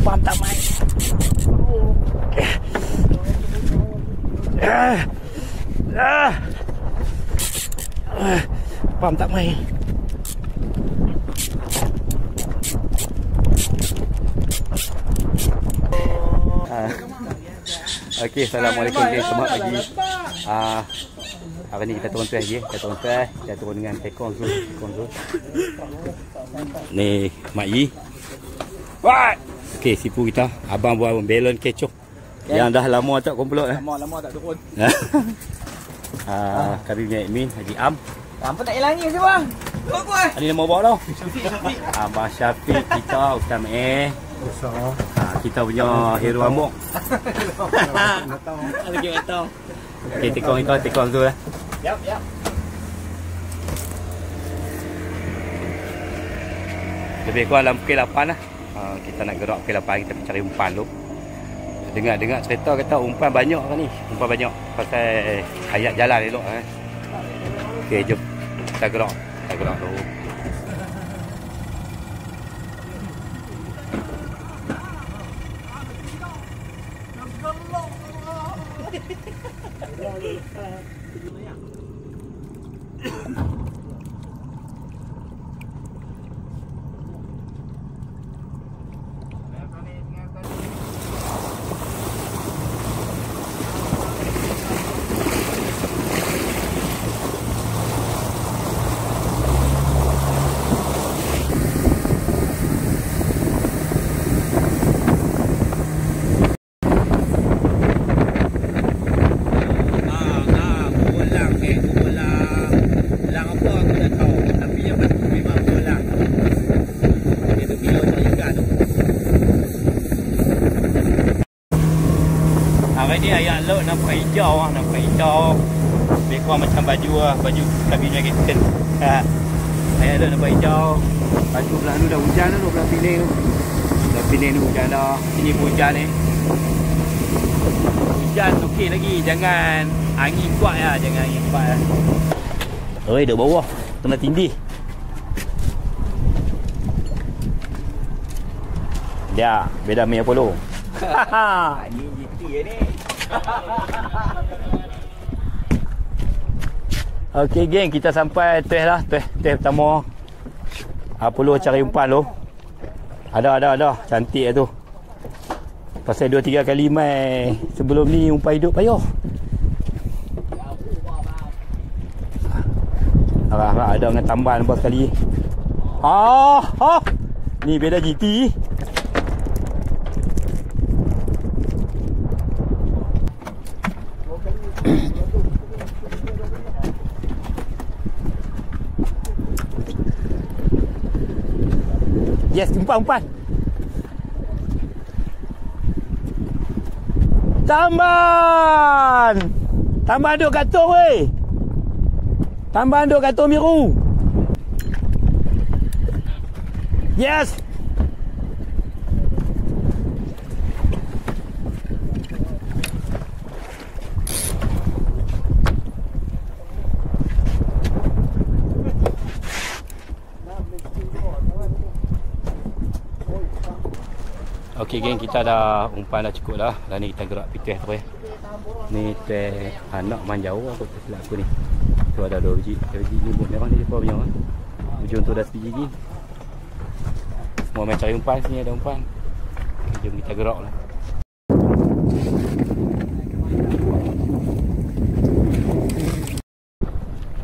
Pam tak main. Pam tak main. Okey, assalamualaikum guys, selamat pagi. Hari ni kita turun tu lagi, kita turun dengan tekong tu. Ni Mak Yi. What? Okey, sipu kita, abang buat belon kecoh. Okay. Yang dah lama tak komplot Lama tak turun. Kami punya admin Haji Am. Apa tak hilang ni bang? Ada nama bawa tau. Abang Syafiq kita, Ustaz Meh. Kita punya hero amok. Lagi betul. Okey, tekong tu lah. Yap. Lebih kurang dalam pukul 8 lah. Kita nak gerak pukul 8, kita cari umpan tu. Dengar cerita kata umpan banyak kan ni. Umpan banyak pasal ayat jalan elok kan. Okey, jom kita gerak tu. Hari ni ayat laut nampak hijau. Lebih kurang macam baju kabin punya kapten. Ayat laut nampak hijau. Baju belah tu dah hujan dah, belah Penang tu. Belah Penang tu hujan dah. Sini pun hujan ni. Hujan okey lagi, jangan angin kuat ya, Oi, duk bawah. Kena tindih. Dia beda main Apollo. Ni GT ni. Okey geng, kita sampai teh pertama. Apollo cari umpan tu. Ada. Cantik tu. Pasal 2-3 kali mai sebelum ni umpan hidup payah. Harap ada dengan tambahan lepas sekali. Ni beda GT. Yes, umpan. Tamban duk katung weh. Tamban duk katung biru. Yes. Okey geng, kita dah umpan dah cukup dah. Dan ni kita gerak pergi teh terus. Ni teh anak manjau aku tersilap aku ni. Tu ada 2 biji. 2 biji ni buat merah ni depa punya. Ujung tu dah sebiji lagi. Semua main cari umpan, sini ada umpan. Okay, jom kita gerak lah.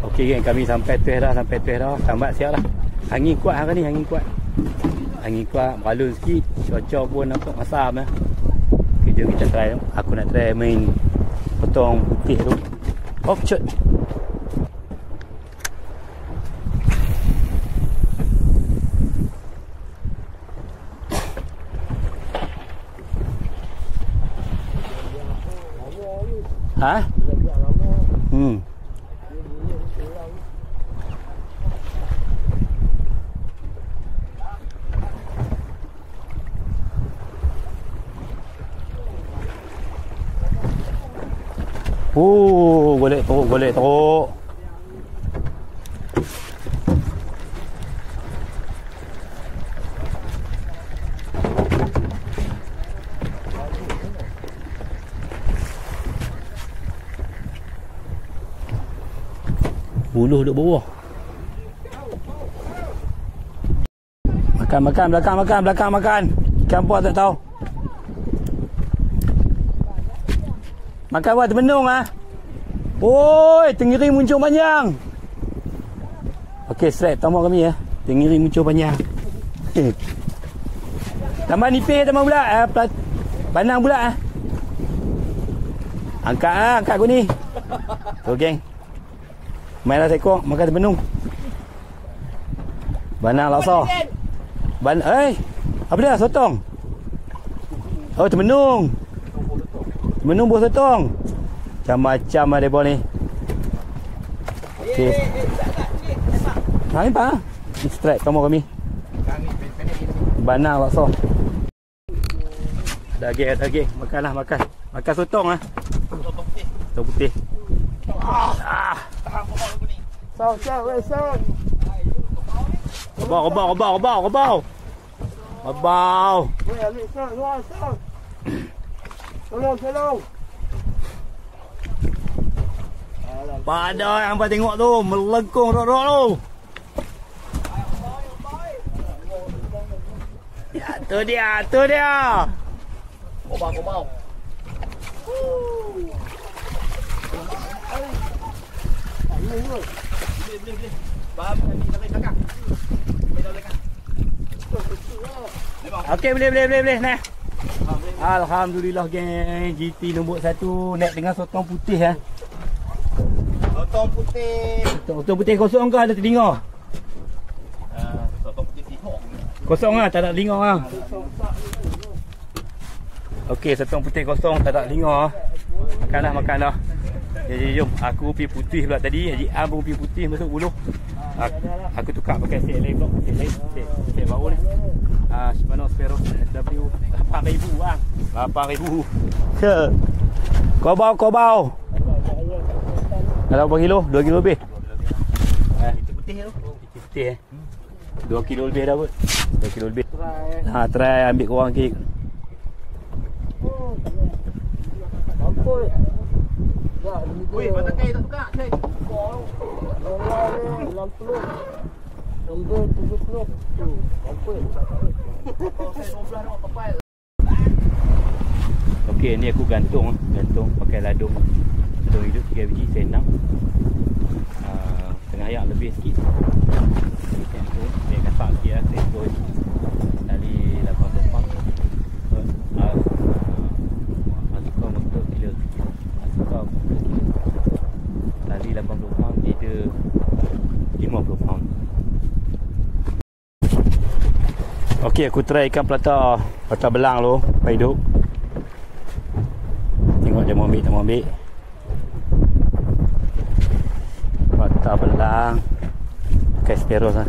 Okey geng, kami sampai teh dah. Tambat siap lah. Angin kuat hari ni, angin kuat, beralun sikit. Cuaca pun nampak masam lah. Okay, jom kita try. Aku nak try main potong putih tu. Offshot. Ha? Golek teruk. Buluh duduk bawah. Makan, belakang makan. Ikan apa tak tahu. Makan buat termenung ah. Oi, tenggiri muncul panjang. Okey, straight tambah kami ya. Tenggiri muncul panjang. Tambah nipis tambah pula. Banang pula ah. Angkat aku ni. Tu geng. Mainlah seekor makan termenung. Banang laksa. Apa dia? Sotong. Oh, termenung. Termenung buah sotong. Macam-macam ada mereka ni. Okey. Ni apa? Strike kamu kami. Banang laksa. Daging. Makanlah, makan. Makan sotong ah. Sotong putih. Tahan pokok aku ni. Sau. Rebau. Weh, ambil sau. Tolong. Pada yang hangpa tengok tu, melengkung rok-rok tu. Ya, tu dia. Kobau. Boleh. Faham, ambil belakang. Okey, boleh. Nah. Alhamdulillah geng, GT nombor 1 naik dengan sotong putih ah. Sotong putih kosong ke ada telinga? Sotong putih tihok. Kosong ah, tak ada telinga ah. Okey, sotong putih kosong tak ada telinga. Makanlah. Jom, aku pergi putih pula tadi. Haji Am pun pergi putih masuk buluh. Aku tukar pakai set lain pula. Set baru ni. Shimano Sparrow SW 8,000 bang. 8,000. Kobau. Dalam berapa kilo? 2 kilo lebih. Itu putih tu. Putih 2 kilo lebih dah kot. 2 kilo lebih. Try ambil korang kek. Weh, batang kain tak suka. Nombor 70. Okey, ni aku gantung pakai ladung hidup 3 biji senang. Tengah ayak lebih sikit. Dia kasak dia sensor tali 80 pang. Masukkan motor kilo. Tali 80 pang dia 50 pound. Okey, aku try ikan pelata belang tu, hidup. Tengok dia mau ambil tak mau ambil. Pelata belang. Pakai Sparrow lah.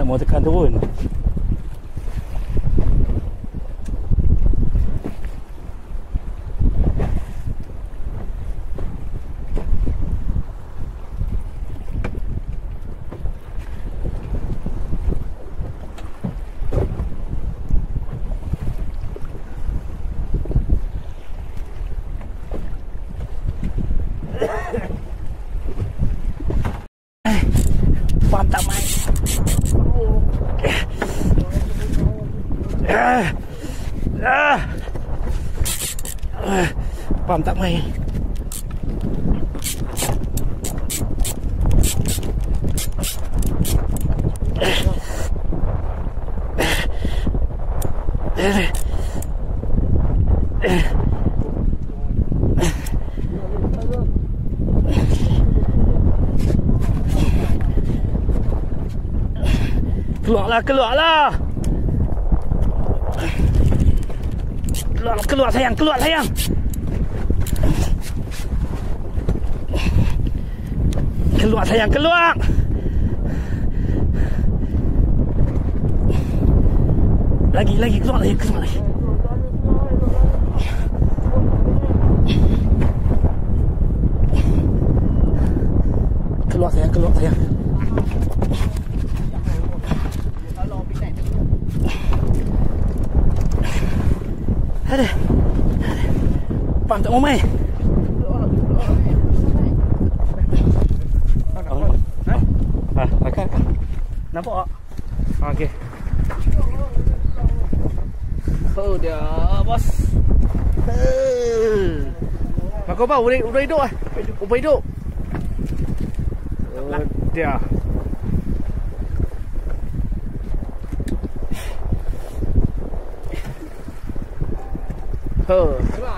Mau tekan turun. Pam tak main. Keluarlah. Keluar sayang. Keluar sayang. Lagi keluar lagi. Keluar sayang. Ada. Pam tak mau main. Makan. Nampak tak? Okey. Oh dia, bos. Makan apa? Udah hidup ah. Udah hidup. Oh dia. Keluar.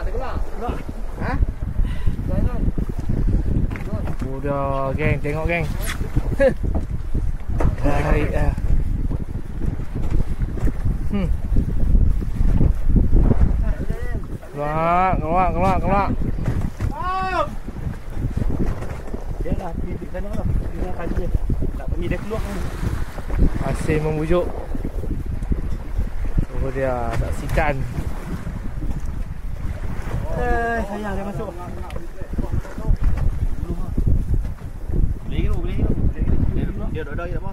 Ha? Udah, geng, tengok geng. Tarik ah. Keluar. Dia lah pergi sana lah. Dia kali dia. Tak pergi dia keluar ni. Asyik membujuk. Oh dia, saksikan. Sayang dia masuk. Boleh hidup. Dia dah apa?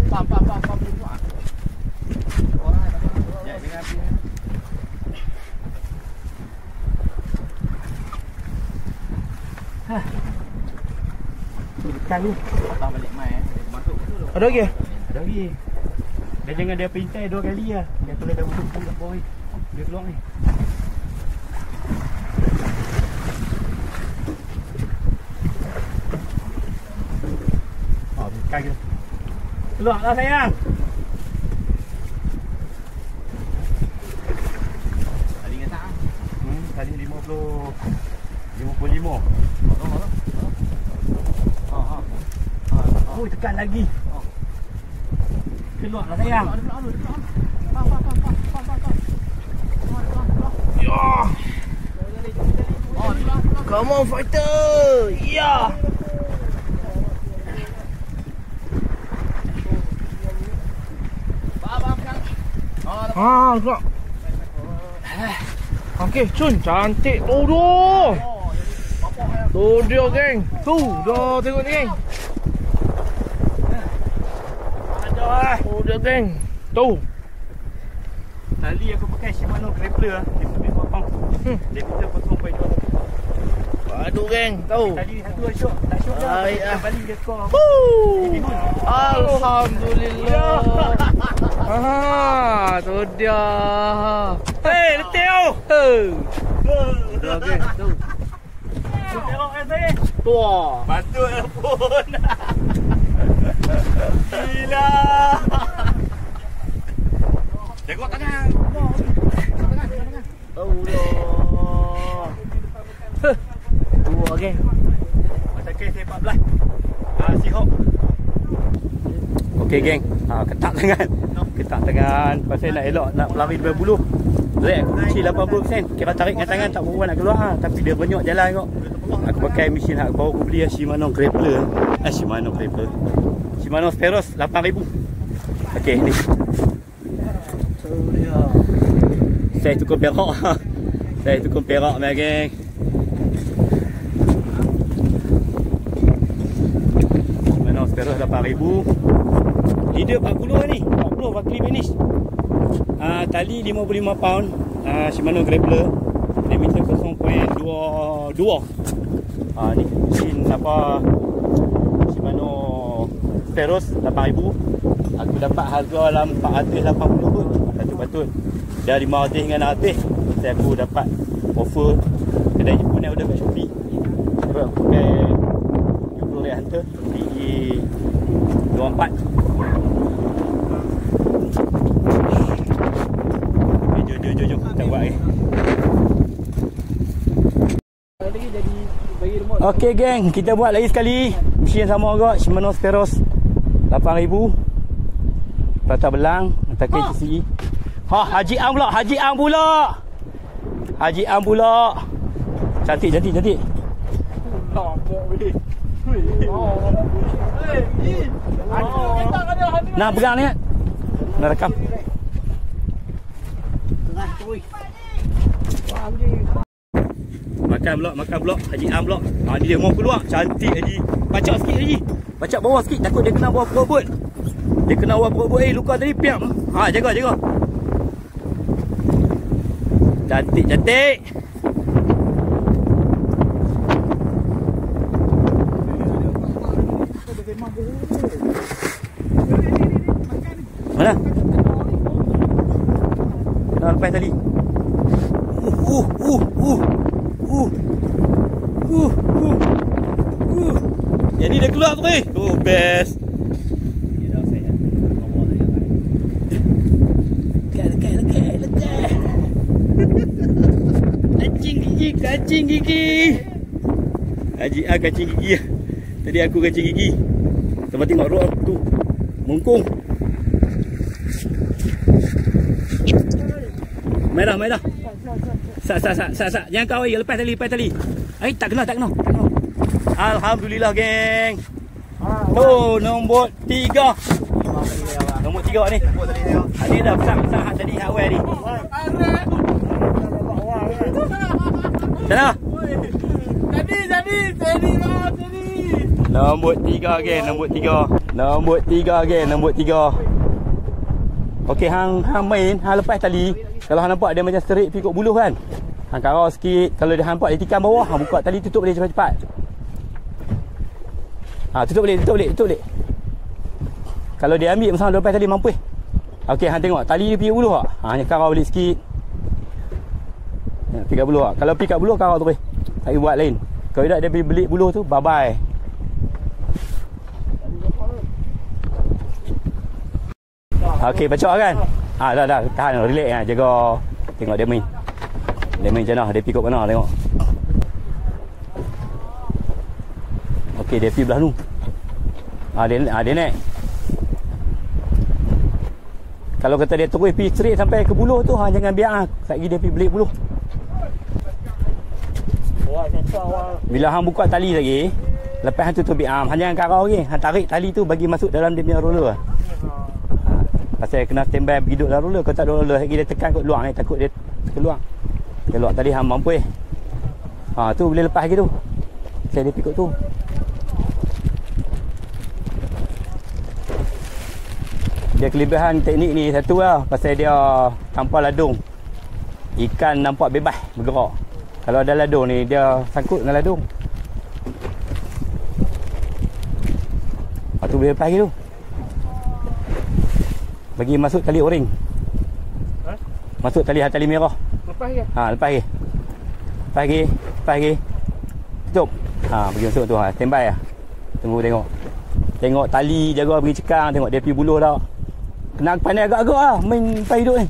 Pam boleh keluar. Ya, jangan pergi. Ikan ni. Abang balik main. Masuk betul. Ada lagi? Ada lagi. Dia jangan dia pintai 2 kali lah. Dia kalau dah masuk kat bawah ni. Dia keluar ni. Bukan ke? Keluarlah sayang. Tadi kata tadi 55. Oh, tekan lagi. Keluarlah sayang. Come on fighter. Ya. Keluar. Okey, cun cantik. Tu dia geng. Tu dah tengok ni geng. Dia geng. Tu. Tali aku pakai Shimano Grappler dia lebih potong. Dia bisa potong pai 2. Aduh geng, tahu. Tadi satu shot, tak shot dah. Baik Balik dia skor. Alhamdulillah. Tu dia. Hei, leteo. Dah geng, tu. Tengok saya. Tua. Patut pun. Gila. Tengok tangan. Allah. Tua geng. Macam kes 14. Sihok. Okey geng. Ketak tangan. Pasal nak elok nak pelari 20. Rek aku kunci 80%. Kira tarik dengan tangan tak berapa nak keluar tapi dia banyak jalan kok. Aku pakai mesin hak baru aku beli Shimano Grappler. Shimano Speros 8000. Okey ni. Saya tukar perak mai geng. Shimano Speros 8000. Leader 40 ni. 40 Buckley finish. Tali 55 pound. Shimano Grappler. Diameter 0.22. Ni mesin apa Shimano Speros 8000. Aku dapat harga dalam 480 pun. Patut. Dah 500 dengan 100. Saya aku dapat offer kedai Jepun yang ada kat Shopee. Sebab aku pakai Euro Red Hunter DE24. Okay, jom kita buat lagi. Okey geng, kita buat lagi sekali. Mesin yang sama juga, Shimano Speros 8000. Prata belang, takai TCE. Haji Am pula, Haji Am pula. Haji Am pula. Cantik. Nah, pegang ni. Nak rekam. Makan pula Haji Am pula. Ni dia mau keluar. Cantik Haji. Pacak sikit Haji. Pacak bawah sikit, takut dia kena bawah perut. Dia kena bawah perut. Luka tadi piam. Jaga. Cantik. Mana? Kena lepas tali. Jadi dia keluar tu eh. Best. Kacing gigi. Haji A kacing gigi. Tadi aku kacing gigi. Sampai tengok rock tu mungkung. Merah. Sat. Jangan kau lepas tali. Tak kena. Alhamdulillah geng. Nombor 3. Nombor 3 ni. Dia dah besar tadi awal ni. Sana. Jadi. Nombor 3 geng, nombor 3. Okey, hang main, hang lepas tali. Kalau hang nampak dia macam straight pikuk buluh kan. Hang karau sikit, kalau dia nampak dia tikam bawah, hang buka tali tutup dia cepat-cepat. Tutup balik. Kalau dia ambil masa lepas tali mampu. Okey, hang tengok tali dia pikuk buluh tak? Hang karau balik sikit. Pikat buluh tak? Kalau pikat buluh karau terus. Tak buat lain. Kalau tidak dia belik buluh tu, bye-bye. Okey, bacok kan? Dah. Tahan, relax jaga. Tengok dia main. Dia main macam mana? Dia pikuk mana? Tengok. Okey, dia pergi belah tu. Dia naik. Kalau kata dia terus pergi straight sampai ke buluh tu, jangan biar lagi dia pergi belik buluh. Bila hang buka tali lagi, lepas hang tutup arm, hang jangan karau lagi. Hang tarik tali tu bagi masuk dalam dia punya roller. Pasal kena standby pergi duduk dalam roller. Kalau tak ada roller lagi dia tekan kat luar ni, takut dia keluar. Keluar tali hang mampu tu boleh lepas lagi tu. Saya dia pikuk tu. Dia kelebihan teknik ni satu lah, pasal dia tanpa ladung. Ikan nampak bebas bergerak. Kalau ada ladung ni dia sangkut dengan ladung. Tu boleh lepas lagi tu. Bagi masuk tali o-ring. Masuk tali merah. Lepas ke? Lepas lagi. Tutup. Bagi masuk tu. Standby lah. Tunggu tengok. Tengok tali jaga pergi cekang. Tengok dia pergi buluh tak. Kena pandai agak-agak lah main lepas hidup ni.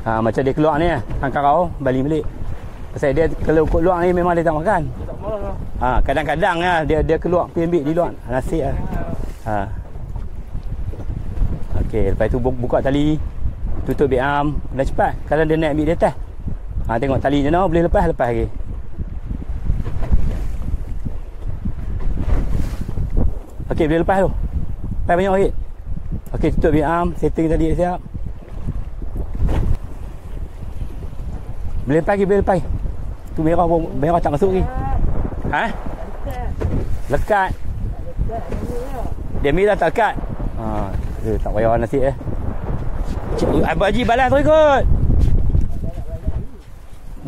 Macam dia keluar ni hang karau balik. Pasal dia kalau keluar ni memang dia tak makan. Kadang-kadang lah dia keluar pergi ambil di luar. Nasib lah. Okey, lepas tu buka tali, tutup big arm, dah cepat. Kalau dia naik ambil di atas. Tengok tali je boleh lepas lagi. Okey, boleh lepas tu. Lepas banyak sikit. Okey, tutup big arm, setting tali siap. Boleh lepas. Tu merah tak masuk lagi. Lekat. Dia merah tak lekat. Tak payah nasib Abang Haji balas tu ikut.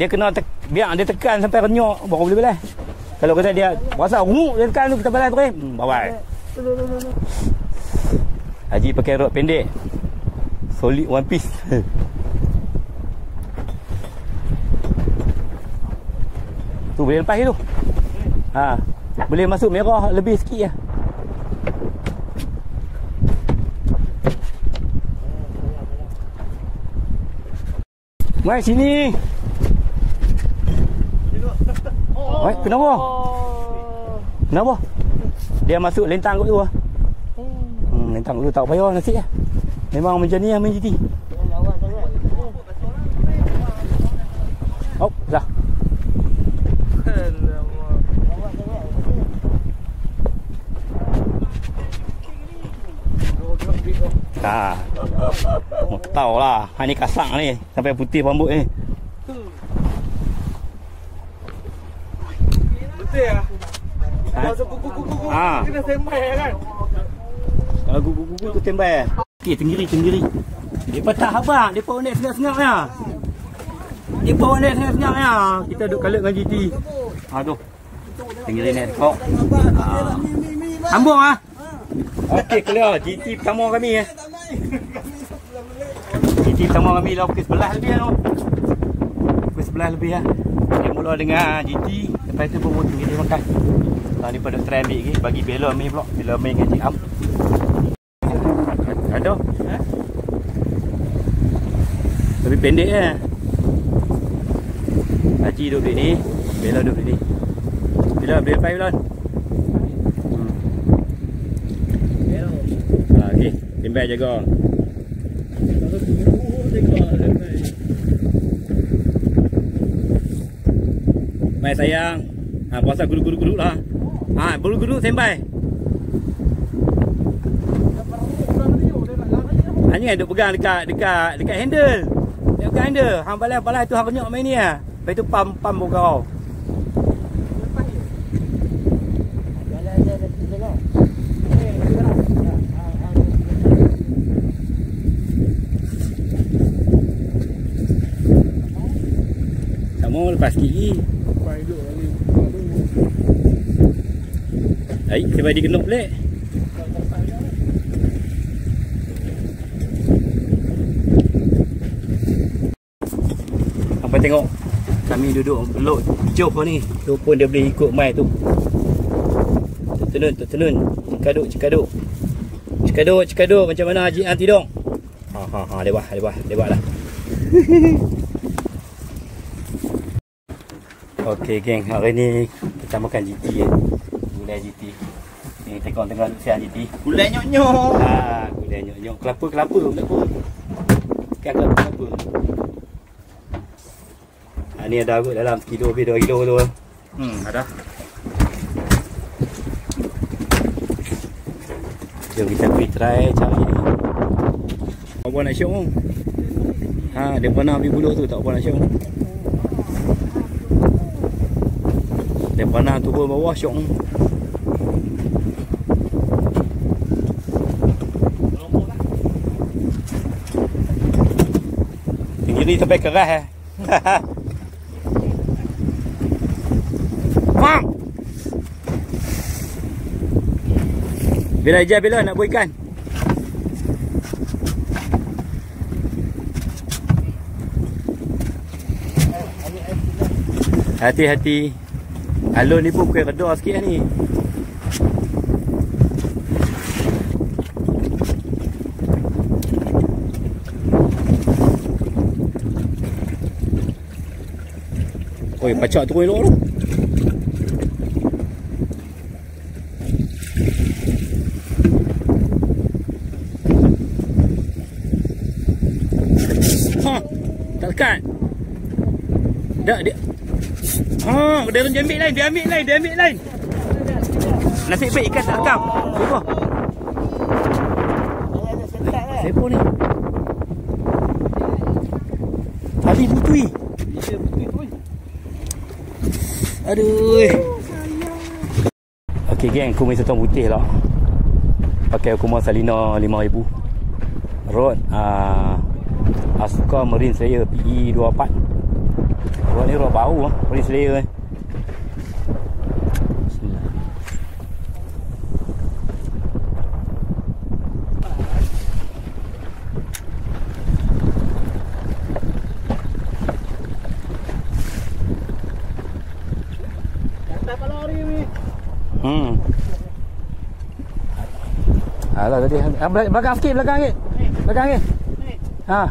Dia kena biar dia tekan sampai renyok baru boleh balas. Kalau kata dia rasa rumuk dia tekan tu kita balas terus. Bye-bye. Haji pakai rod pendek. Solid one piece. Tu boleh lepas tu. Ha. Boleh masuk merah lebih sikit lah. Mai sini. Mai, kenapa? Kenapa? Dia masuk lentang kot tu lah. Lentang kot tu tak payah nasib lah. Memang macam ni lah main GT. Oh, dah. Ha. Tahu lah. Ha ni kasang ni. Sampai putih rambut ni. Betul lah. Ha? Kalau kuku-kuku Ha. kena sembah kan. Kalau gugu-gugu tu tembak. Okey, tenggiri. Depa tak habaq, depa ondek sengak-sengak ya. Depa ondek sengak-sengak ya. Kita duk kalut dengan GT. Ha tu. Tenggiri ni kok. Ambung ah. Okey, clear. GT pertama kami ya. GT pertama kami lah pukul 11 lebih tu. Pukul 11 lebih lah. Dia mula dengan GT, lepas tu pun tenggiri makan. Tadi pada try ambil lagi, bagi bela main pula. Bela main dengan Cik Am. Ada? Ha? Lebih pendek lah. Haji duduk di ni, Bella duduk di ni. Bella boleh lepas Bella. Okey, timbal jaga. Mai sayang. Ha, puasa guru-guru lah. Ha, guru-guru sembai. Hanya duk pegang dekat handle. Dia pegang handle. Hang balas tu hang kenyok main ni ah. Lepas tu pam bogau. Sama lepas sikit lagi. Baik, sebab dia kenok pelik. Apa tengok kami duduk belok joh ni. Tu pun dia boleh ikut mai tu. Tenun. Cikaduk macam mana Haji An tidong. Ha lewat lah. Okey geng, hari ni kita makan GT ya. Gulai GT. Ni tengok siang GT. Gulai nyok-nyok. Ha, gulai nyok-nyok. Kelapa tak apa. Kan kelapa. Ha, ni ada kot dalam 1 kilo lebih 2 kilo tu. Ada. Jom kita pergi try cara ni. Apa nak syok? Ha, dia pernah ambil buluh tu tak apa nak syok. Dia pernah turun bawah syok. Tenggiri sampai keras Mam. Bila nak buat ikan. Hati-hati. Alun ni pun bukan redar sikit lah ni. Oi, pacak turun elok tu. Ha, tak lekat. Dak dia. Ha, dia ambil lain. Nasib baik ikan tak rekam. Cuba. Siapa ni? Tali putui. Aduh. Okey geng, kumis sotong putih lah. Pakai hukuman Salina 5000. Rod Asuka Marine Slayer PE 24. Rod ni rod bau Marine Slayer Bismillah. dapat lari ni. Alah tadi. Belakang sikit, belakang sikit. Belakang sikit. Ha.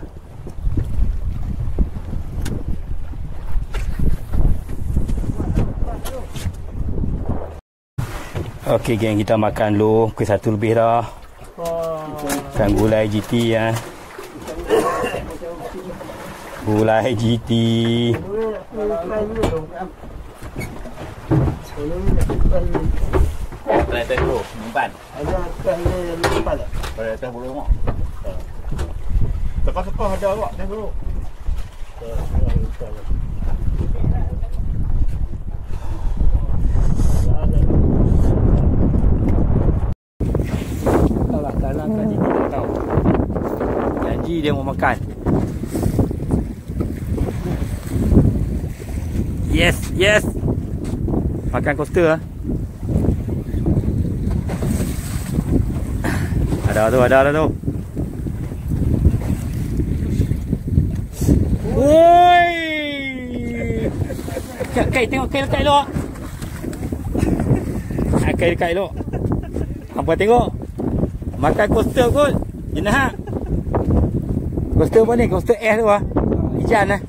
Okey geng, kita makan dulu. Pukul 1 lebih dah. Makan gulai GT ya. Gulai GT. Boleh atas dulu, nyimpan. Ada atas ni lepas tak? Boleh atas boleh mak. Tekah-tekah ada awak atas dulu. Tahu lah, dalam kan GT tak tahu. Janji dia mau makan. Yes, yes. Makan coaster ah. Ada tu. Woi. Kai tengok kai dekat elok. Kai dekat elok. Hampa tengok. Makan coaster kot. Jenah. Coaster apa ni? Coaster S tu ah. Lijan ah.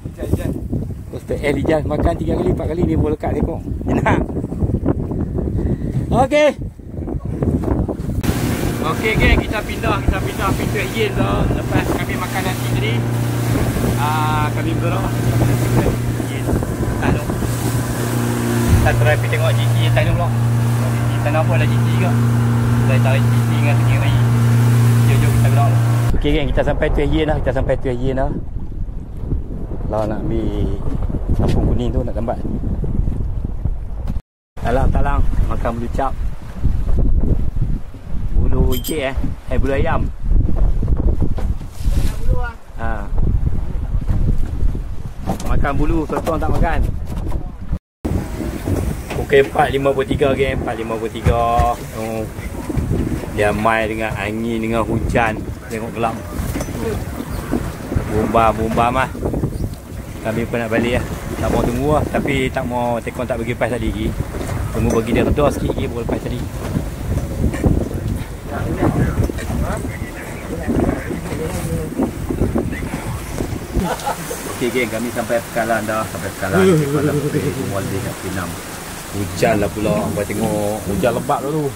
Coaster S lijan. Makan 3 kali 4 kali ni boleh lekat tengok. Jenah. Okey. Okey geng, kita pindah pintu yin dah. Lepas kami makan nasi tadi, kami bergerak yin. Tahu. Kita try pergi tengok GT sana pula. GT sana pun ada GT juga. Saya tarik GT dengan sendiri. Jom kita gerak. Okey geng, kita sampai tu yin dah. Lah nak ambil kampung kuning tu nak gambar. Talang makan bulu cap. Bulu itik bulu ayam. Makan bulu, sotong tak makan. Pukul 4.53 geng, 4.53. Dia main dengan angin, dengan hujan. Tengok gelap. Bomba mah. Kami pun nak balik lah. Tak mau tunggu lah. Tapi tak mau tekon tak bagi lepas tadi lagi. Tunggu bagi dia redor sikit lagi baru lepas tadi. Okey geng, kami sampai Pekalan dah. Pekalan Kuala dia kat Pinang. Hujan lah pula. Abang tengok hujan lebat lah tu.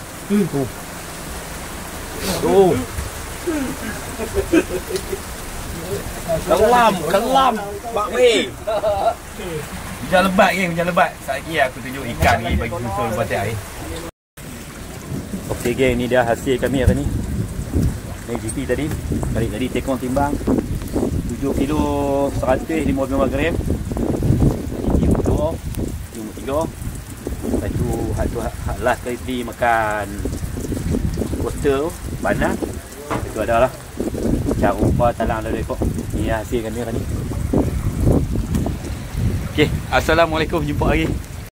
Kelam Pak Wei. Hujan lebat geng, hujan lebat. Sekejap lagi aku tunjuk ikan ni bagi susul lepas air. Okey geng, ni dia hasil kami hari ni. Naik GT tadi. Balik tadi tekong timbang 7 kilo 155 gram. GT motor 53. Lepas tu hak last kali tadi makan coaster tu, banang. Itu adalah cara rupa talang dah ekor. Ni hasil kami hari ni. Okey, assalamualaikum, jumpa lagi.